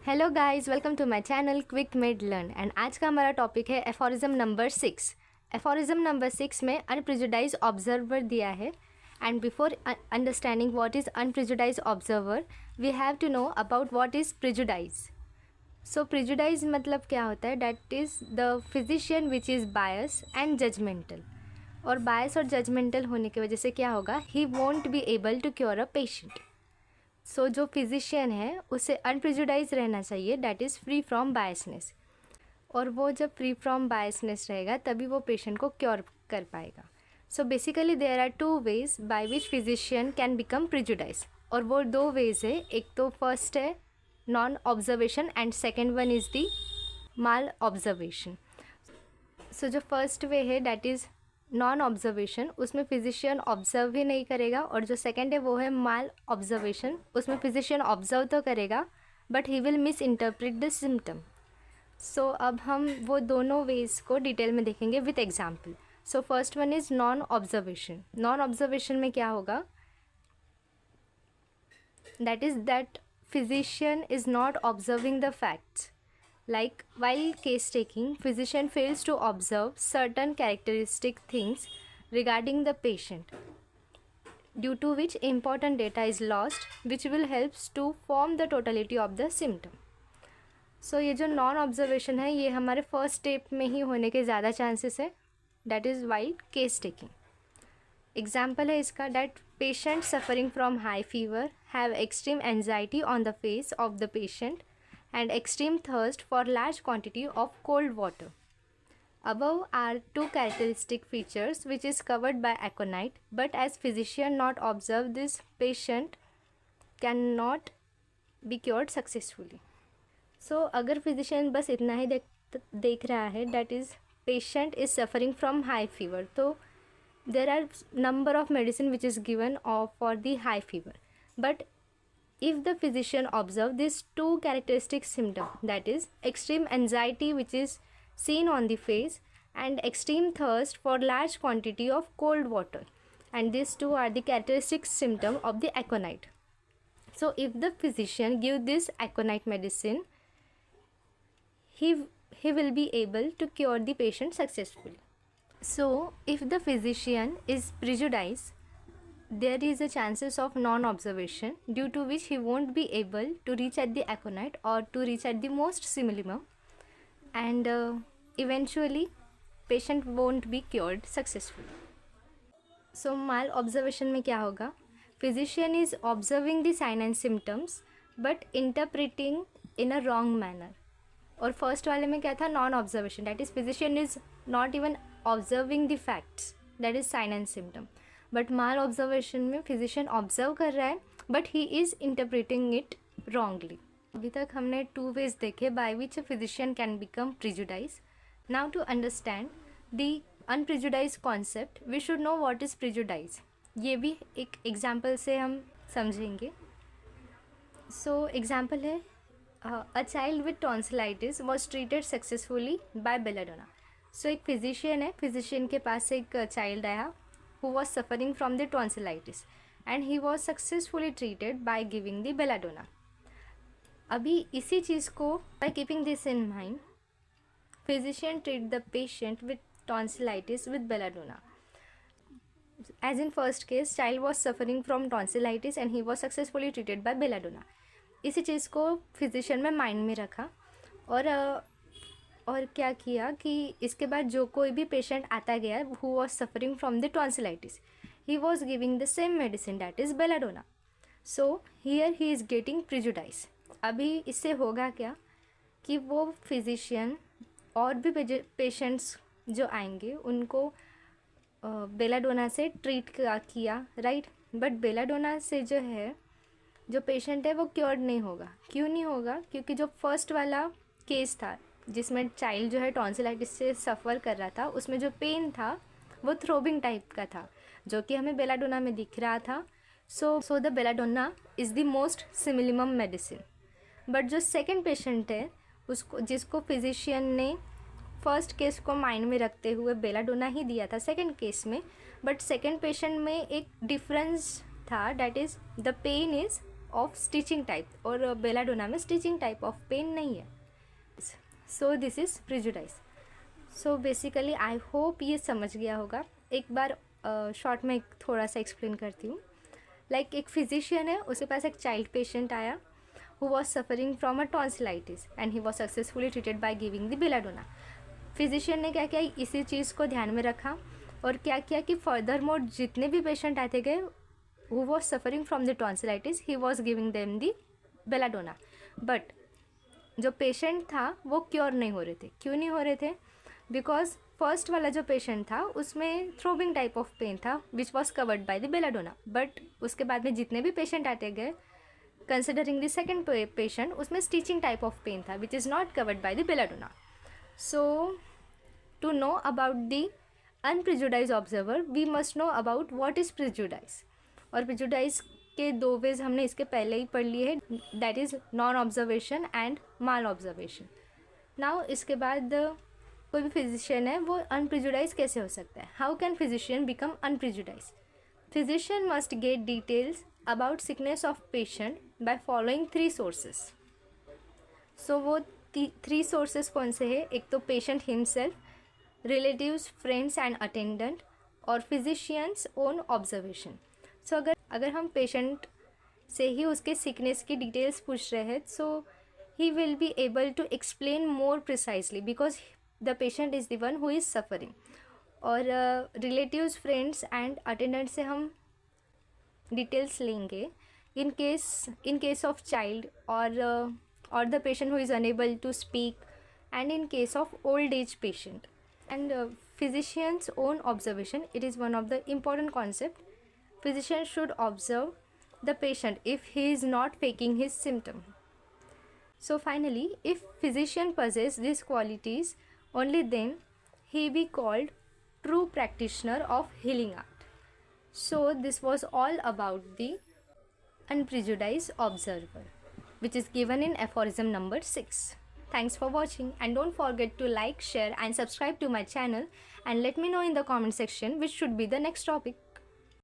Hello guys, welcome to my channel Quick Med Learn. And आज का हमारा topic है एफोरिज्म नंबर 6। एफोरिज्म नंबर 6 में अनप्रेजुडाइज ऑब्जर्वर दिया है। And before understanding what is unprejudiced observer, we have to know about what is prejudice. So prejudiced मतलब क्या होता है? That is the physician which is bias and judgemental. और bias और judgemental होने की वजह से क्या होगा? He won't be able to cure a patient. So जो फिजिशियन है उसे अनप्रेजुडाइज रहना चाहिए, that is free from biasness. और वो जब फ्री फ्रॉम बायसनेस रहेगा तभी वो पेशेंट को क्योर कर पाएगा। So basically there are two ways by which physician can become prejudiced. और वो दो वेज है, एक तो फर्स्ट है non observation and second one is the mal observation. So जो फर्स्ट वे है डैट इज़ नॉन ऑब्जर्वेशन, उसमें फिजिशियन ऑब्जर्व ही नहीं करेगा। और जो सेकंड है वो है माल ऑब्जर्वेशन, उसमें फिजिशियन ऑब्जर्व तो करेगा but he will misinterpret the symptom. सो अब हम वो दोनों वेज को डिटेल में देखेंगे with example. So first one is non observation. Non observation में क्या होगा? That is that physician is not observing the facts. Like while case taking, physician fails to observe certain characteristic things regarding the patient, due to which important data is lost, which will helps to form the totality of the symptom. So ये जो non observation है ये हमारे first step में ही होने के ज़्यादा chances है, that is while case taking. Example है इसका, that patient suffering from high fever have extreme anxiety on the face of the patient and extreme thirst for large quantity of cold water. Above are two characteristic features which is covered by aconite, but as physician not observe this, patient cannot be cured successfully. So अगर physician बस इतना ही देख रहा है, that is patient is suffering from high fever, तो there are number of medicine which is given for the high fever, but if the physician observe these two characteristic symptoms, that is extreme anxiety which is seen on the face and extreme thirst for large quantity of cold water, and these two are the characteristic symptom of the aconite. So if the physician give this aconite medicine, he will be able to cure the patient successfully. So if the physician is prejudiced, there is a chances of non-observation, due to which he won't be able to reach at the aconite or to reach at the most minimum, and eventually patient won't be cured successfully. So mal observation में क्या होगा? Physician is observing the sign and symptoms but interpreting in a wrong manner. और first वाले में क्या था? Non observation, that is physician is not even observing the facts, that is sign and symptom. But mal observation में physician observe कर रहा है but he is interpreting it wrongly. अभी तक हमने टू वेज देखे by which physician can become prejudiced. Now to understand the unprejudiced concept we should know what is prejudice. ये भी एक एग्जाम्पल से हम समझेंगे। सो एग्जाम्पल है, a child with tonsillitis was treated successfully by belladonna. So एक physician है, physician के पास एक चाइल्ड आया who was suffering from the tonsillitis and he was successfully treated by giving the belladonna. अभी इसी चीज़ को by keeping this in mind, physician treat the patient with tonsillitis with belladonna. As in first case, child was suffering from tonsillitis and he was successfully treated by belladonna. इसी चीज़ को physician में mind में रखा और क्या किया कि इसके बाद जो कोई भी पेशेंट आता गया who was suffering from the tonsillitis, he was giving the same medicine that is belladonna. So here he is getting prejudice. अभी इससे होगा क्या कि वो फिजिशियन और भी पेशेंट्स जो आएंगे उनको बेलाडोना से ट्रीट किया, राइट. बट बेलाडोना से जो है जो पेशेंट है वो क्योर्ड नहीं होगा. क्यों नहीं होगा? क्योंकि जो फर्स्ट वाला केस था जिसमें चाइल्ड जो है टॉन्सिलाइटिस से सफ़र कर रहा था, उसमें जो पेन था वो थ्रोबिंग टाइप का था जो कि हमें बेलाडोना में दिख रहा था. So the belladonna is the most similimum medicine. But जो सेकेंड पेशेंट है उसको, जिसको फिजिशियन ने फर्स्ट केस को माइंड में रखते हुए बेलाडोना ही दिया था सेकेंड केस में, बट सेकेंड पेशेंट में एक डिफरेंस था, that is the pain is of stitching type, और बेलाडोना में स्टिचिंग टाइप ऑफ पेन नहीं है. So this is prejudice. So basically I hope ये समझ गया होगा. एक बार शॉर्ट में थोड़ा सा एक्सप्लेन करती हूँ. लाइक एक फिजिशियन है, उसके पास एक चाइल्ड पेशेंट आया who was suffering from a tonsillitis and he was successfully treated by giving the belladonna. Physician ने क्या किया, इसी चीज़ को ध्यान में रखा और क्या किया कि फर्दर मोर जितने भी पेशेंट आते गए who was suffering from the tonsillitis, he was giving them the belladonna. But जो पेशेंट था वो क्योर नहीं हो रहे थे. क्यों नहीं हो रहे थे? बिकॉज फर्स्ट वाला जो पेशेंट था उसमें थ्रोबिंग टाइप ऑफ पेन था which was covered by the belladonna. But उसके बाद में जितने भी पेशेंट आते गए कंसिडरिंग द सेकेंड पेशेंट, उसमें स्टिचिंग टाइप ऑफ पेन था which is not covered by the belladonna. So to know about the unprejudiced observer we must know about what is prejudice. और प्रिजुडाइज के 2 veg हमने इसके पहले ही पढ़ लिए है, that is non observation and mall observation. Now इसके बाद कोई भी फिजिशियन है वो अनप्रिजुडाइज कैसे हो सकता है? How can physician become unprejudiced? Physician must get details about sickness of patient by following 3 sources. So वो 3 sources कौन से हैं? एक तो patient himself, relatives, friends and attendant, और physician's own observation. So अगर हम patient से ही उसके sickness की details पूछ रहे हैं, so he will be able to explain more precisely because the patient is the one who is suffering. और relatives, friends and attendant से हम डिटेल्स लेंगे इन केस ऑफ चाइल्ड और the patient who is unable to speak and in case of old age patient. And physicians own observation, it is one of the important concept. Physician should observe the patient if he is not faking his symptom. So finally if physician possess these qualities, only then he be called true practitioner of healing art. So this was all about the unprejudiced observer, which is given in aphorism number 6. Thanks for watching and don't forget to like, share and subscribe to my channel, and let me know in the comment section which should be the next topic.